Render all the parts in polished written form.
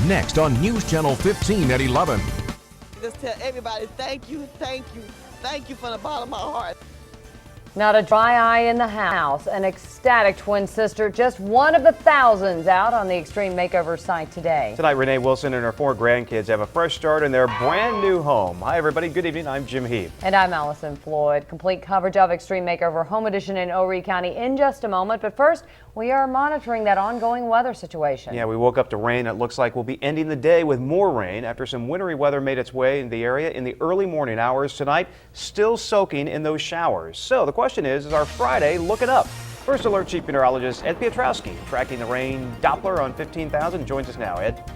next on News Channel 15 at 11. Just tell everybody thank you from the bottom of my heart. Not a dry eye in the house. An ecstatic twin sister, just one of the thousands out on the Extreme Makeover site today. Tonight, Renee Wilson and her 4 grandkids have a fresh start in their brand new home. Hi, everybody. Good evening. I'm Jim Heath. And I'm Allyson. Floyd. Complete coverage of Extreme Makeover Home Edition in Horry County in just a moment. But first, we are monitoring that ongoing weather situation. Yeah, we woke up to rain. It looks like we'll be ending the day with more rain after some wintry weather made its way in the area in the early morning hours tonight, still soaking in those showers. So the question is our Friday looking up? First Alert Chief Meteorologist Ed Piotrowski, tracking the rain Doppler on 15,000, joins us now. Ed.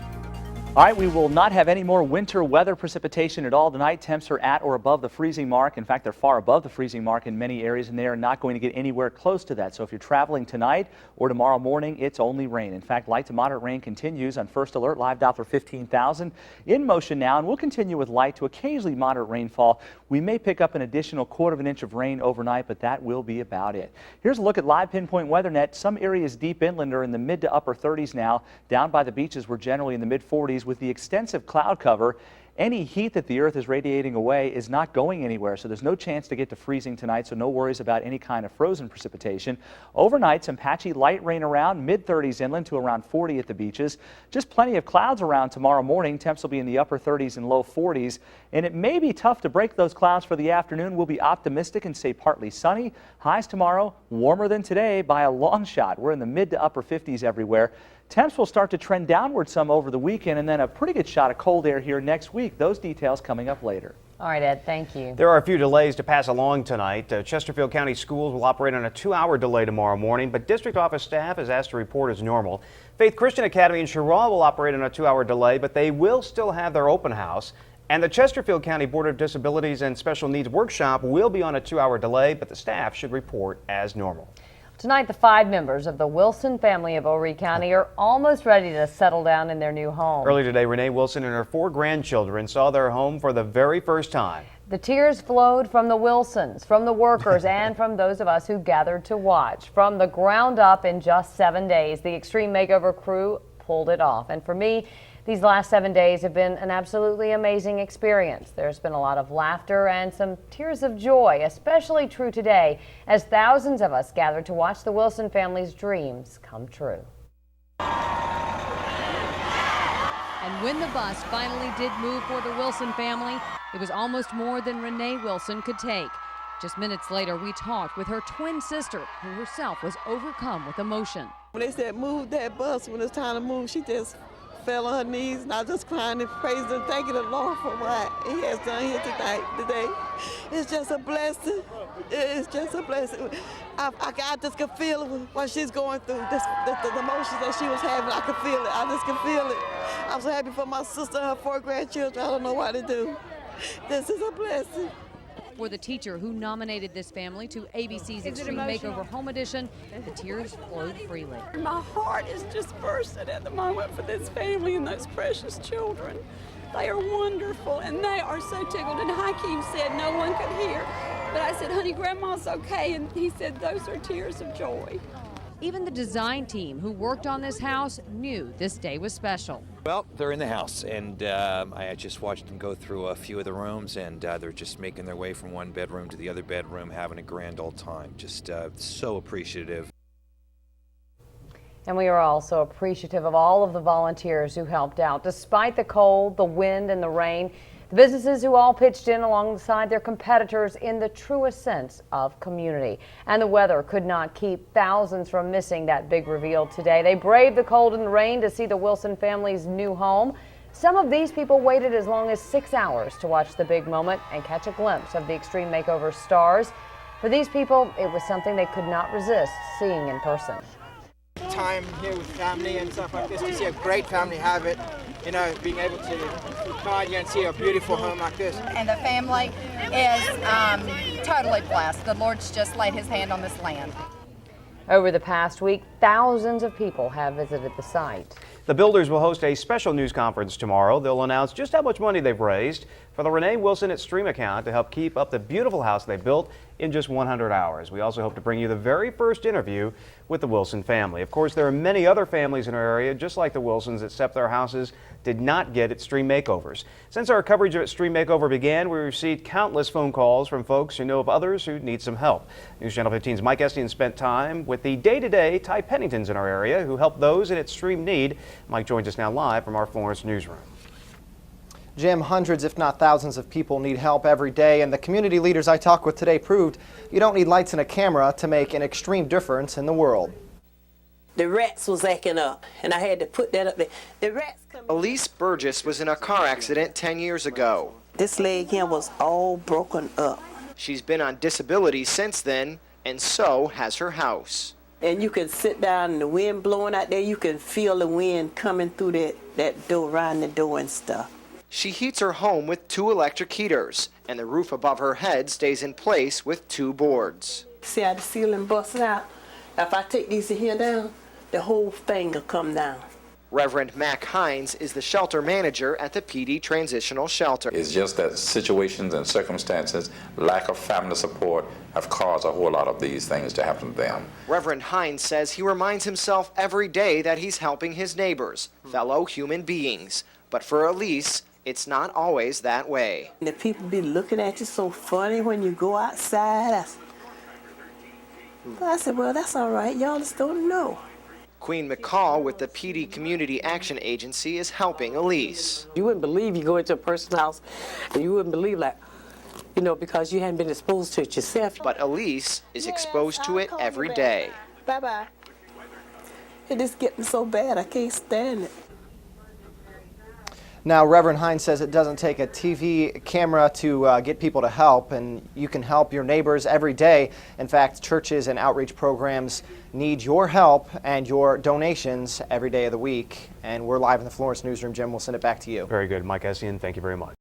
All right, we will not have any more winter weather precipitation at all tonight. Temps are at or above the freezing mark. In fact, they're far above the freezing mark in many areas, and they are not going to get anywhere close to that. So if you're traveling tonight or tomorrow morning, it's only rain. In fact, light to moderate rain continues on First Alert. Live Doppler 15,000 in motion now, and we'll continue with light to occasionally moderate rainfall. We may pick up an additional 1/4 inch of rain overnight, but that will be about it. Here's a look at live pinpoint weather net. Some areas deep inland are in the mid to upper 30s now. Down by the beaches, we're generally in the mid 40s. With the extensive cloud cover, any heat that the earth is radiating away is not going anywhere, so there's no chance to get to freezing tonight, so no worries about any kind of frozen precipitation. Overnight, some patchy light rain around, mid-30s inland to around 40 at the beaches. Just plenty of clouds around tomorrow morning. Temps will be in the upper 30s and low 40s, and it may be tough to break those clouds for the afternoon. We'll be optimistic and say partly sunny. Highs tomorrow warmer than today by a long shot. We're in the mid to upper 50s everywhere. Temps will start to trend downward some over the weekend, and then a pretty good shot of cold air here next week. Those details coming up later. All right, Ed, thank you. There are a few delays to pass along tonight. Chesterfield County Schools will operate on a 2-hour delay tomorrow morning, but district office staff is asked to report as normal. Faith Christian Academy in Cheraw will operate on a 2-hour delay, but they will still have their open house. And the Chesterfield County Board of Disabilities and Special Needs Workshop will be on a 2-hour delay, but the staff should report as normal. Tonight, the 5 members of the Wilson family of Horry County are almost ready to settle down in their new home. Early today, Renee Wilson and her 4 grandchildren saw their home for the very first time. The tears flowed from the Wilsons, from the workers, and from those of us who gathered to watch. From the ground up in just 7 days, the Extreme Makeover crew pulled it off. And for me, these last 7 days have been an absolutely amazing experience. There's been a lot of laughter and some tears of joy, especially true today, as thousands of us gathered to watch the Wilson family's dreams come true. And when the bus finally did move for the Wilson family, it was almost more than Renee Wilson could take. Just minutes later, we talked with her twin sister, who herself was overcome with emotion. When they said move that bus, when it's time to move, she just fell on her knees, and I was just crying and praising and thanking the Lord for what He has done here today. It's just a blessing. It's just a blessing. I just could feel what she's going through, the emotions that she was having. I could feel it. I just could feel it. I'm so happy for my sister and her 4 grandchildren. I don't know what to do. This is a blessing. For the teacher who nominated this family to ABC's Extreme Makeover Home Edition, the tears flowed freely. My heart is just bursting at the moment for this family and those precious children. They are wonderful, and they are so tickled. And Hakeem said no one could hear, but I said, honey, Grandma's okay, and he said those are tears of joy. Even the design team who worked on this house knew this day was special. Well, they're in the house, and I just watched them go through a few of the rooms, and they're just making their way from one bedroom to the other bedroom, having a grand old time. Just so appreciative. And we are also appreciative of all of the volunteers who helped out. Despite the cold, the wind, and the rain, the businesses who all pitched in alongside their competitors in the truest sense of community. And the weather could not keep thousands from missing that big reveal today. They braved the cold and the rain to see the Wilson family's new home. Some of these people waited as long as 6 hours to watch the big moment and catch a glimpse of the Extreme Makeover stars. For these people, it was something they could not resist seeing in person. Time here with family and stuff like this, to see a great family have it, you know, being able to come out here and see a beautiful home like this. And the family is totally blessed. The Lord's just laid His hand on this land. Over the past week, thousands of people have visited the site. The builders will host a special news conference tomorrow. They'll announce just how much money they've raised for the Renee Wilson Extreme account to help keep up the beautiful house they built in just 100 hours. We also hope to bring you the very first interview with the Wilson family. Of course, there are many other families in our area just like the Wilsons, except their houses did not get extreme makeovers. Since our coverage of Extreme Makeover began, we received countless phone calls from folks who know of others who need some help. News Channel 15's Mike Essian spent time with the day-to-day Ty Penningtons in our area who help those in extreme need. Mike joins us now live from our Florence newsroom. Jim, hundreds if not thousands of people need help every day, and the community leaders I talked with today proved you don't need lights and a camera to make an extreme difference in the world. The rats was acting up, and I had to put that up there. The rats come. Elise Burgess was in a car accident 10 years ago. This leg here was all broken up. She's been on disability since then, and so has her house. And you can sit down and the wind blowing out there, you can feel the wind coming through that door, around the door and stuff. She heats her home with 2 electric heaters, and the roof above her head stays in place with 2 boards. See how the ceiling busts out? If I take these here down, the whole thing will come down. Reverend Mac Hines is the shelter manager at the PD Transitional Shelter. It's just that situations and circumstances, lack of family support, have caused a whole lot of these things to happen to them. Reverend Hines says he reminds himself every day that he's helping his neighbors, fellow human beings. But for Elise, it's not always that way. The people be looking at you so funny when you go outside. I said, well, that's all right. Y'all just don't know. Queen McCall with the PD Community Action Agency is helping Elise. You wouldn't believe you go into a person's house and you wouldn't believe, like, you know, because you hadn't been exposed to it yourself. But Elise is exposed to it every day. Bye-bye. It is getting so bad, I can't stand it. Now, Reverend Hines says it doesn't take a TV camera to get people to help, and you can help your neighbors every day. In fact, churches and outreach programs need your help and your donations every day of the week. And we're live in the Florence newsroom. Jim, we'll send it back to you. Very good. Mike Essian, thank you very much.